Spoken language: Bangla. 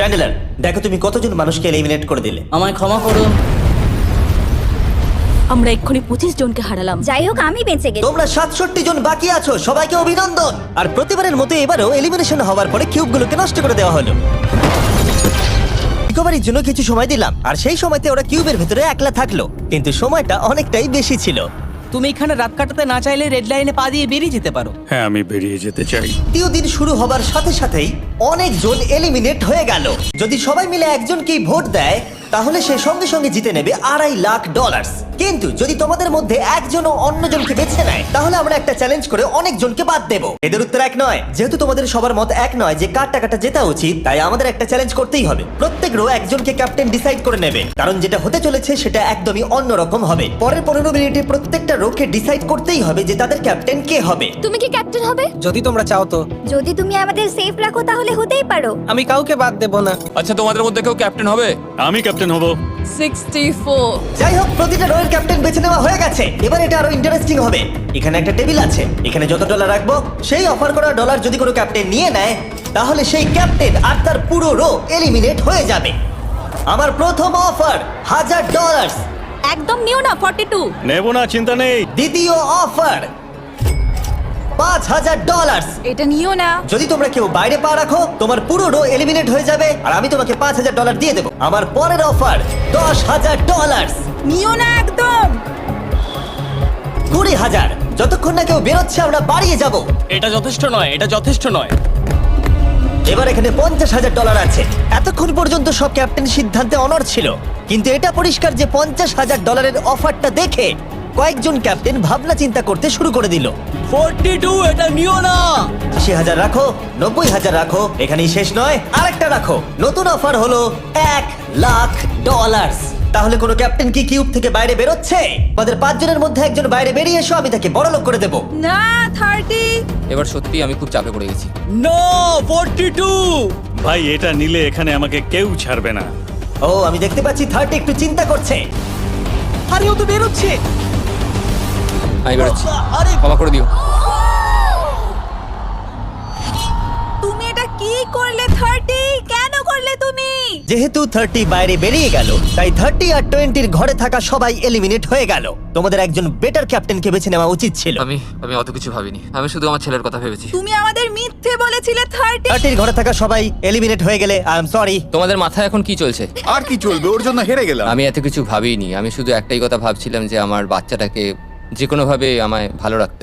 চ্যান্ডেলার, দেখো তুমি কতজন মানুষকে এলিমিনেট করে দিলে। আমায় ক্ষমা করুন। আমরা এক্ষুনি 25 জনকে হারালাম। যাই হোক আমি বেঁচে গেছি। তোমরা 67 জন বাকি আছো, সবাইকে অভিনন্দন। আর প্রতিবারের মতো এবারও এলিমিনেশন হওয়ার পরে কিউবগুলোকে নষ্ট করে দেওয়া হলো। রিকভারির জন্য কিছু সময় দিলাম, আর সেই সময়তে ওরা কিউবের ভিতরে একলা থাকলো, কিন্তু সময়টা অনেকটাই বেশি ছিল। তুমি এখানে রাত কাটাতে না চাইলে রেড লাইনে পা দিয়ে বেরিয়ে যেতে পারো। হ্যাঁ, আমি বেরিয়ে যেতে চাই। তৃতীয় দিন শুরু হবার সাথে সাথেই অনেকজন এলিমিনেট হয়ে গেল। যদি সবাই মিলে একজনকেই ভোট দেয় তাহলে সে সঙ্গে সঙ্গে জিতে নেবে $2.5 লাখ। কিন্তু যদি তোমাদের মধ্যে একজনও অন্যজনকে বেছে নেয় তাহলে আমরা একটা চ্যালেঞ্জ করে অনেকজনকে বাদ দেব। এদের উত্তর এক নয়। যেহেতু তোমাদের সবার মত এক নয় যে কার টাকাটা জেতা উচিত, তাই আমাদের একটা চ্যালেঞ্জ করতেই হবে। প্রত্যেক রো একজনকে ক্যাপ্টেন ডিসাইড করে নেবে, কারণ যেটা হতে চলেছে সেটা একদমই অন্যরকম হবে। পরের 15 মিনিটে প্রত্যেকটা রোকে ডিসাইড করতেই হবে যে তাদের ক্যাপ্টেন কে হবে। তুমি কি ক্যাপ্টেন হবে? যদি তোমরা চাও তো। যদি তুমি আমাদের সেফ রাখো তাহলে হতেই পারো। আমি কাউকে বাদ দেব না। আচ্ছা, তোমাদের মধ্যে কেউ ক্যাপ্টেন হবে? আমি ক্যাপ্টেন হব। 64। যাই হোক, প্রতিটা রোয়ের ক্যাপ্টেন বেছে নেওয়া হয়ে গেছে। এবার এটা আরো ইন্টারেস্টিং হবে। এখানে একটা টেবিল আছে, এখানে যত ডলার রাখবো সেই অফার করা ডলার যদি কোনো ক্যাপ্টেন নিয়ে নেয় তাহলে সেই ক্যাপ্টেন আর তার পুরো রো এলিমিনেট হয়ে যাবে। আমার প্রথম অফার $1000। একদম নিও না 42। নেব না, চিন্তা নেই। দ্বিতীয় অফার $5000। এটা নিও না। যদি তোমরা কেউ বাইরে পা রাখো তোমার পুরো রো এলিমিনেট হয়ে যাবে আর আমি তোমাকে $5000 দিয়ে দেবো। আমার পরের অফার $10000। নিও না একদম। 20000। যতক্ষণ না কেউ বেরোচ্ছে আমরা বাড়িয়ে যাব। এটা যথেষ্ট নয়, এটা যথেষ্ট নয়। এবার এখানে $50000 আছে। এতক্ষণ পর্যন্ত সব ক্যাপ্টেন সিদ্ধান্তে অনড় ছিল, কিন্তু এটা পরিষ্কার যে $50000 অফারটা দেখে কয়েকজন ক্যাপ্টেন ভাবনা চিন্তা করতে শুরু করে দিল। 42, এটা নিও না। 80,000 রাখো, 90,000 রাখো, এখানেই শেষ নয়, আরেকটা রাখো। নতুন অফার হলো $1,00,000। তাহলে কোনো ক্যাপ্টেন কি কিউব থেকে বাইরে বেরোচ্ছে? আমাদের 5 জনের মধ্যে একজন বাইরে বেরিয়ে এসো, আমি তাকে বড়লোক করে দেবো। না 30। এবার সত্যি আমি খুব চাপে পড়ে গেছি। নো 42। ভাই, এটা নিলে এখানে আমাকে কেউ ছাড়বে না। ও, আমি দেখতে পাচ্ছি 30 একটু চিন্তা করছে। আরে ও তো বেরোচ্ছে। আমি বেরোচ্ছি, আরে ক্ষমা করে দিও। তুমি এটা কি করলে 30? কেন করলে তুমি? যেহেতু 30 বাইরে বেরিয়ে গেল তাই 30 আর 20 ঘরে থাকা সবাই এলিমিনেট হয়ে গেল। তোমাদের একজন বেটার ক্যাপ্টেনকে বেছে নেওয়া উচিত ছিল। আমি অত কিছু ভাবিনি, আমি শুধু আমার ছেলের কথা ভেবেছি। তুমি আমাদের মিথ্যে বলেছিলে 30। 30 ঘরে থাকা সবাই এলিমিনেট হয়ে গেলে আই এম সরি। তোমাদের মাথায় এখন কি চলছে? আর কি চলবে, ওর জন্য হেরে গেলাম। আমি এত কিছু ভাবিনি, আমি শুধু একটাই কথা ভাবছিলাম যে আমার বাচ্চাটাকে যে কোনো ভাবে আমায় ভালো রাখতে হবে।